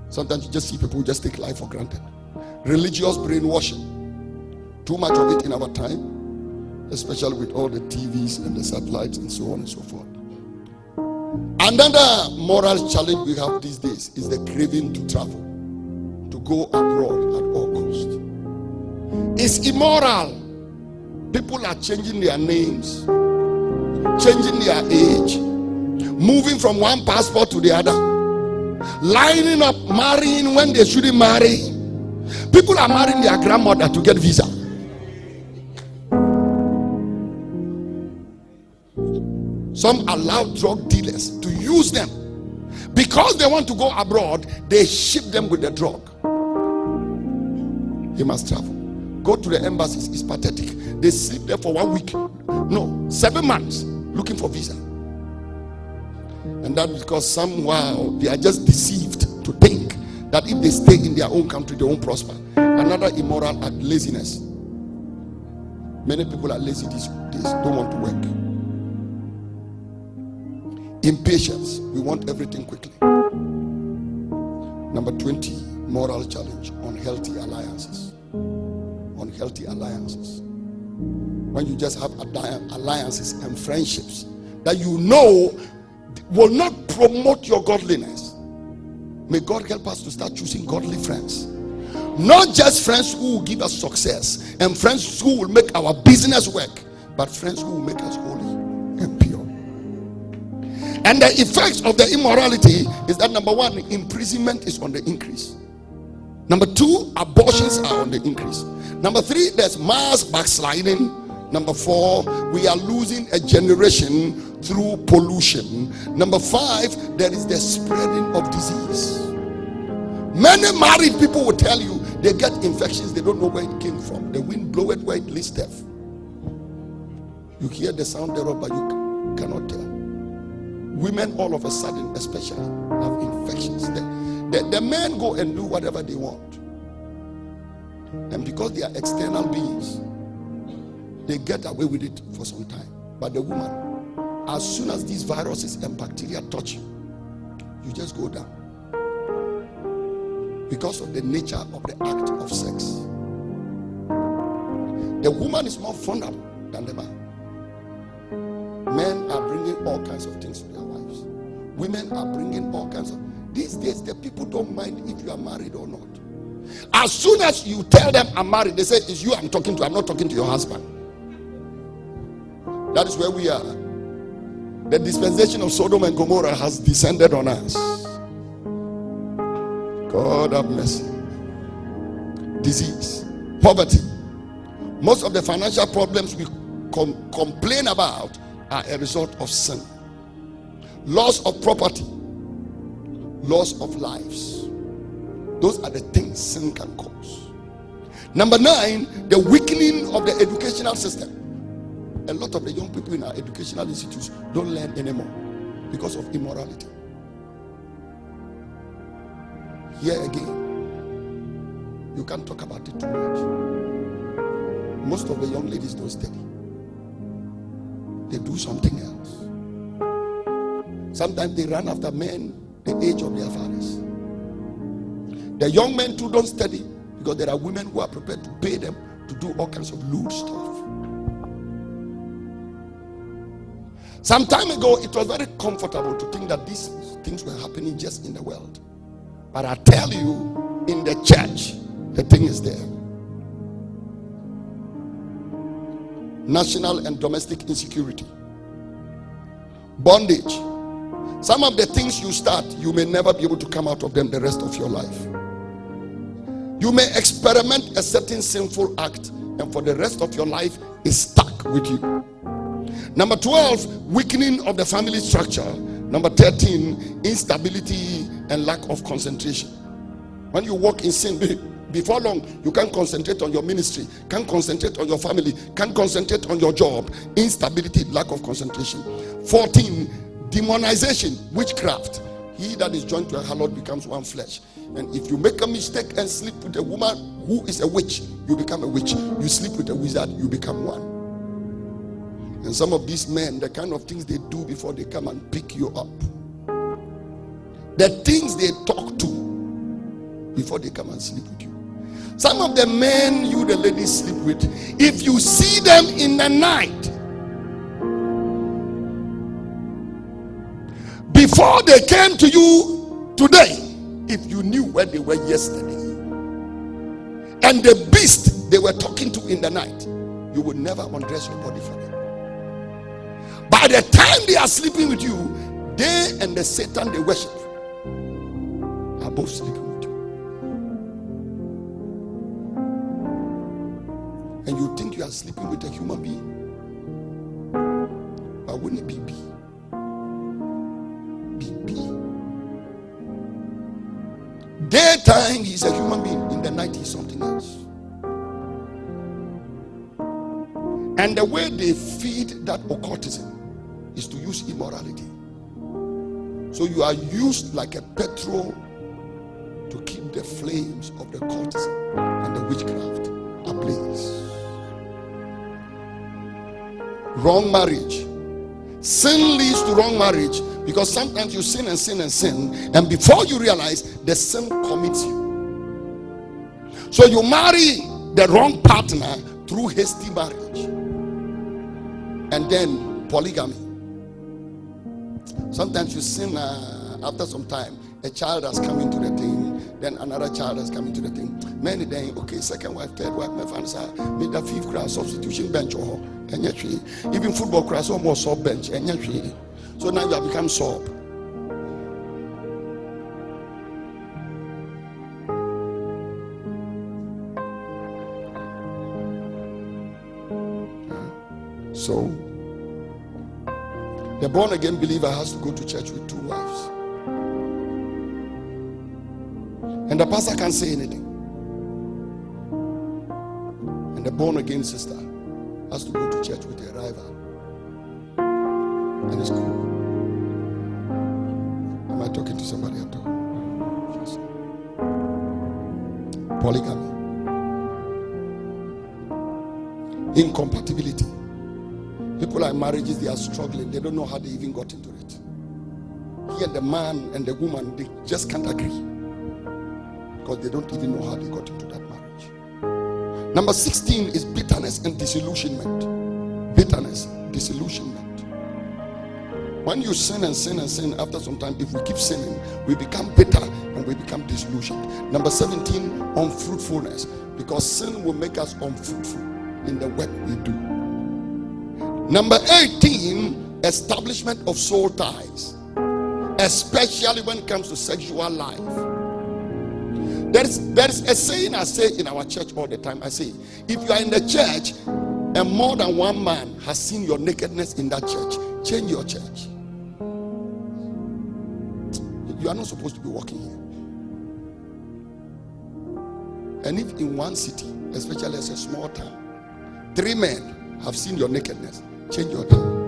Sometimes you just see people who just take life for granted. Religious brainwashing. Too much of it in our time, especially with all the TVs and the satellites and so on and so forth. Another moral challenge we have these days is the craving to travel, to go abroad at all costs. It's immoral. People are changing their names, changing their age, moving from one passport to the other, lining up, marrying when they shouldn't marry. People are marrying their grandmother to get visa. Some allow drug dealers to use them because they want to go abroad. They ship them with the drug. He must travel. Go to the embassies. It's pathetic. They sleep there for 1 week, no, 7 months looking for visa. And that's because somehow they are just deceived to think that if they stay in their own country, they won't prosper. Another immoral act, laziness. Many people are lazy these days, don't want to work. Impatience. We want everything quickly. Number 20, moral challenge, unhealthy alliances. Unhealthy alliances. When you just have alliances and friendships that you know will not promote your godliness. May God help us to start choosing godly friends. Not just friends who will give us success and friends who will make our business work, but friends who will make us holy and pure. And the effects of the immorality is that number 1, imprisonment is on the increase. Number 2, abortions are on the increase. Number 3, there's mass backsliding. Number 4, we are losing a generation through pollution. Number 5, there is the spreading of disease. Many married people will tell you they get infections, they don't know where it came from. The wind blow it where it listeth. You hear the sound thereof, but you cannot tell. Women all of a sudden especially have infections. The men go and do whatever they want. And because they are external beings, they get away with it for some time. But the woman, as soon as these viruses and bacteria touch you, you just go down. Because of the nature of the act of sex. The woman is more vulnerable than the man. Men are bringing all kinds of things to their wives. Women are bringing all kinds of... These days, the people don't mind if you are married or not. As soon as you tell them I'm married, they say, it's you I'm talking to. I'm not talking to your husband. That is where we are. The dispensation of Sodom and Gomorrah has descended on us. God have mercy. Disease, poverty. Most of the financial problems we complain about are a result of sin. Loss of property, loss of lives. Those are the things sin can cause. Number 9, the weakening of the educational system. A lot of the young people in our educational institutes don't learn anymore because of immorality. Here again, you can't talk about it too much. Most of the young ladies don't study. They do something else. Sometimes they run after men the age of their fathers. The young men too don't study because there are women who are prepared to pay them to do all kinds of lewd stuff. Some time ago, it was very comfortable to think that these things were happening just in the world. But I tell you, in the church, the thing is there. National and domestic insecurity. Bondage. Some of the things you start, you may never be able to come out of them the rest of your life. You may experiment a certain sinful act, and for the rest of your life, it's stuck with you. Number 12, weakening of the family structure. Number 13, instability and lack of concentration. When you walk in sin, before long, you can't concentrate on your ministry, can't concentrate on your family, can't concentrate on your job. Instability, lack of concentration. 14, demonization, witchcraft. He that is joined to a harlot becomes one flesh. And if you make a mistake and sleep with a woman who is a witch, you become a witch. You sleep with a wizard, you become one. And some of these men, the kind of things they do before they come and pick you up. The things they talk to before they come and sleep with you. Some of the men you the ladies sleep with, if you see them in the night, before they came to you today, if you knew where they were yesterday, and the beast they were talking to in the night, you would never undress your body for them. By the time they are sleeping with you, they and the Satan they worship are both sleeping with you. And you think you are sleeping with a human being, but wouldn't it be B? Daytime he's a human being, in the night he's something else. And the way they feed that occultism is to use immorality. So you are used like a petrol to keep the flames of the cultism and the witchcraft ablaze. Wrong marriage. Sin leads to wrong marriage, because sometimes you sin and sin and sin, and before you realize, the sin commits you. So you marry the wrong partner through hasty marriage, and then polygamy. Sometimes you sin after some time, a child has come into the thing, then another child has come into the thing. Many days, okay, second wife, third wife, my friends are made the fifth class substitution bench or even football class or more sub bench. So now you have become sub. So the born again believer has to go to church with two wives, and the pastor can't say anything. And the born again sister has to go to church with a rival, and it's cool. Am I talking to somebody at all? Yes. Polygamy, incompatibility. People in marriages, they are struggling. They don't know how they even got into it. Here, the man and the woman, they just can't agree, because they don't even know how they got into that marriage. Number 16 is bitterness and disillusionment. Bitterness, disillusionment. When you sin and sin and sin, after some time, if we keep sinning, we become bitter and we become disillusioned. Number 17, unfruitfulness, because sin will make us unfruitful in the work we do. Number 18, establishment of soul ties, especially when it comes to sexual life. There is a saying I say in our church all the time. I say, if you are in the church and more than one man has seen your nakedness in that church, change your church. You are not supposed to be walking here. And if in one city, especially as a small town, 3 men have seen your nakedness, change your town.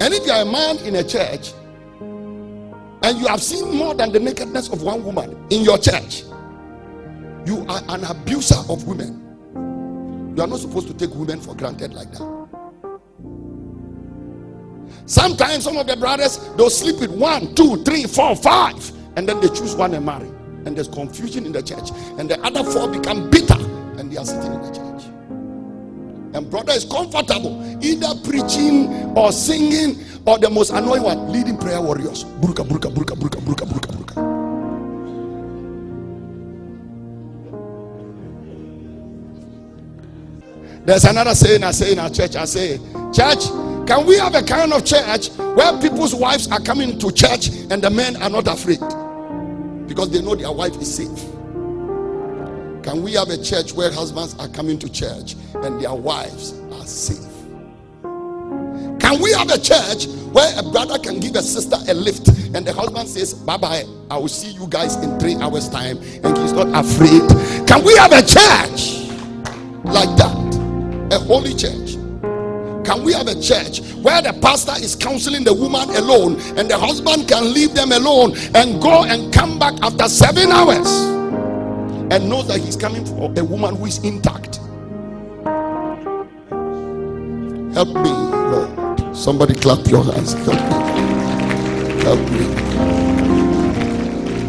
And if you are a man in a church and you have seen more than the nakedness of one woman in your church, you are an abuser of women. You are not supposed to take women for granted like that. Sometimes some of the brothers, they'll sleep with 1, 2, 3, 4, 5, and then they choose one and marry. And there's confusion in the church. And the other 4 become bitter and they are sitting in the church. And brother is comfortable either preaching or singing, or the most annoying one, leading prayer warriors. Burka, burka, burka, burka, burka, burka, burka. There's another saying I say in our church. I say, church, can we have a kind of church where people's wives are coming to church and the men are not afraid because they know their wife is safe? Can we have a church where husbands are coming to church and their wives are safe? Can we have a church where a brother can give a sister a lift and the husband says, bye-bye, I will see you guys in 3 hours time, and he's not afraid? Can we have a church like that? A holy church? Can we have a church where the pastor is counseling the woman alone and the husband can leave them alone and go and come back after 7 hours and knows that he's coming for a woman who is intact? Help me, Lord. Somebody clap your hands. Help me. Help me.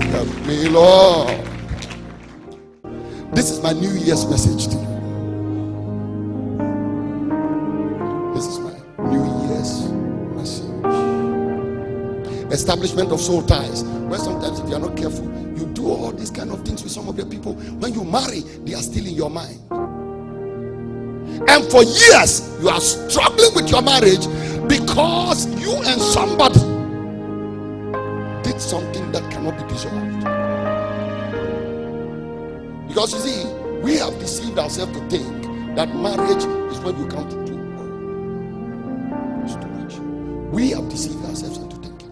Help me, Lord. This is my New Year's message to you. This is my New Year's message. Establishment of soul ties. Where sometimes if you are not careful, you do all these kind of things with some of the people. When you marry, they are still in your mind. And for years, you are struggling with your marriage because you and somebody did something that cannot be dissolved. Because you see, we have deceived ourselves to think that marriage is when you come to do. It's too much. We have deceived ourselves into thinking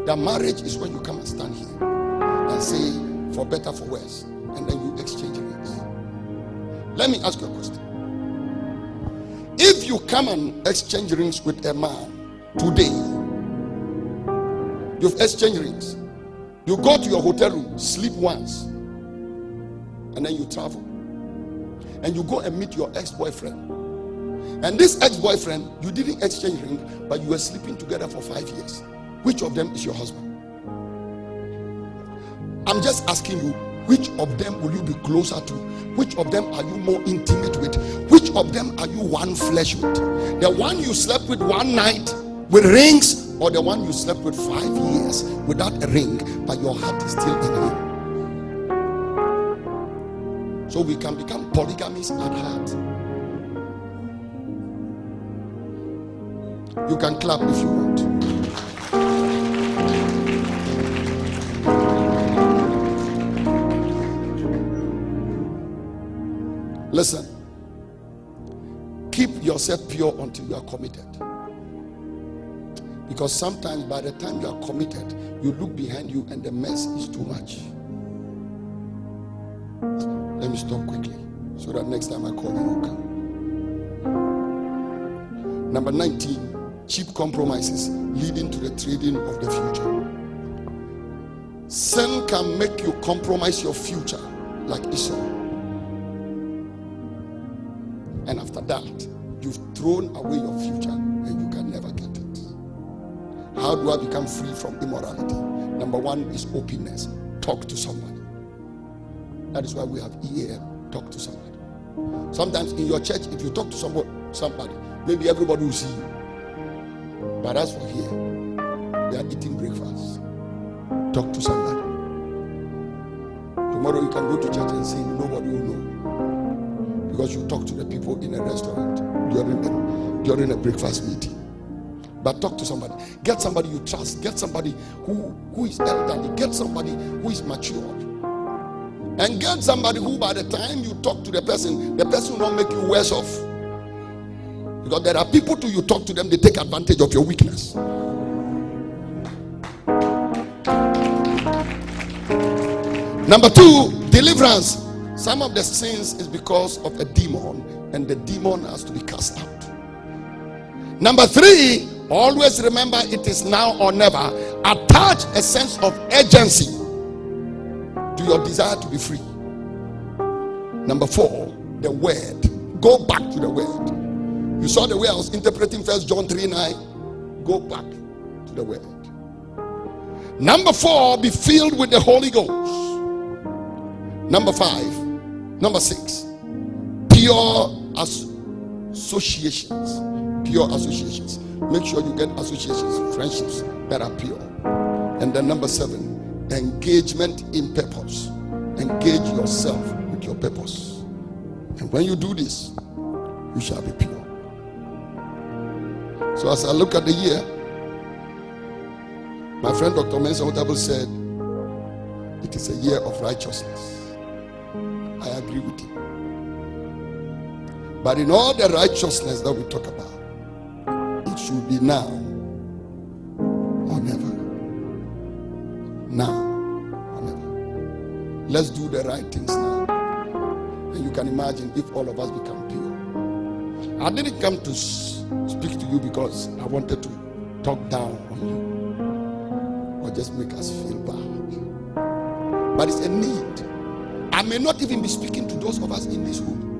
that marriage is when you come and stand here and say, for better, for worse, and then you exchange rings. Let me ask you a question. If you come and exchange rings with a man today, you've exchanged rings, you go to your hotel room, sleep once, and then you travel, and you go and meet your ex-boyfriend, and this ex-boyfriend, you didn't exchange ring, but you were sleeping together for 5 years. Which of them is your husband? I'm just asking you, which of them will you be closer to? Which of them are you more intimate with? Which of them are you one flesh with? The one you slept with one night with rings, or the one you slept with 5 years without a ring, but your heart is still in him? So we can become polygamists at heart. You can clap if you want. Listen, keep yourself pure until you are committed. Because sometimes by the time you are committed, you look behind you and the mess is too much. Let me stop quickly so that next time I call you will come. Number 19, cheap compromises leading to the trading of the future. Sin can make you compromise your future like Esau. And after that, you've thrown away your future and you can never get it. How do I become free from immorality? Number 1 is openness. Talk to somebody. That is why we have EAM. Talk to somebody. Sometimes in your church, if you talk to somebody, maybe everybody will see you. But as for here, we are eating breakfast. Talk to somebody. Tomorrow you can go to church and sing. Nobody will know. Because you talk to the people in a restaurant during a breakfast meeting. But talk to somebody. Get somebody you trust. Get somebody who is elderly. Get somebody who is mature. And get somebody who by the time you talk to the person will not make you worse off. Because there are people too, you talk to them, they take advantage of your weakness. Number 2, deliverance. Some of the sins is because of a demon, and the demon has to be cast out. Number 3, always remember it is now or never. Attach a sense of urgency to your desire to be free. Number 4, the word. Go back to the word. You saw the way I was interpreting 1 John 3:9. Go back to the word. Number 4, be filled with the Holy Ghost. Number 6, pure associations. Pure associations. Make sure you get associations, friendships that are pure. And then number 7, engagement in purpose. Engage yourself with your purpose. And when you do this, you shall be pure. So as I look at the year, my friend Dr. Mensa Otable said, it is a year of righteousness. I agree with him. But in all the righteousness that we talk about, it should be now or never. Now or never. Let's do the right things now. And you can imagine if all of us become pure. I didn't come to speak to you because I wanted to talk down on you or just make us feel bad. But it's a need. I may not even be speaking to those of us in this room.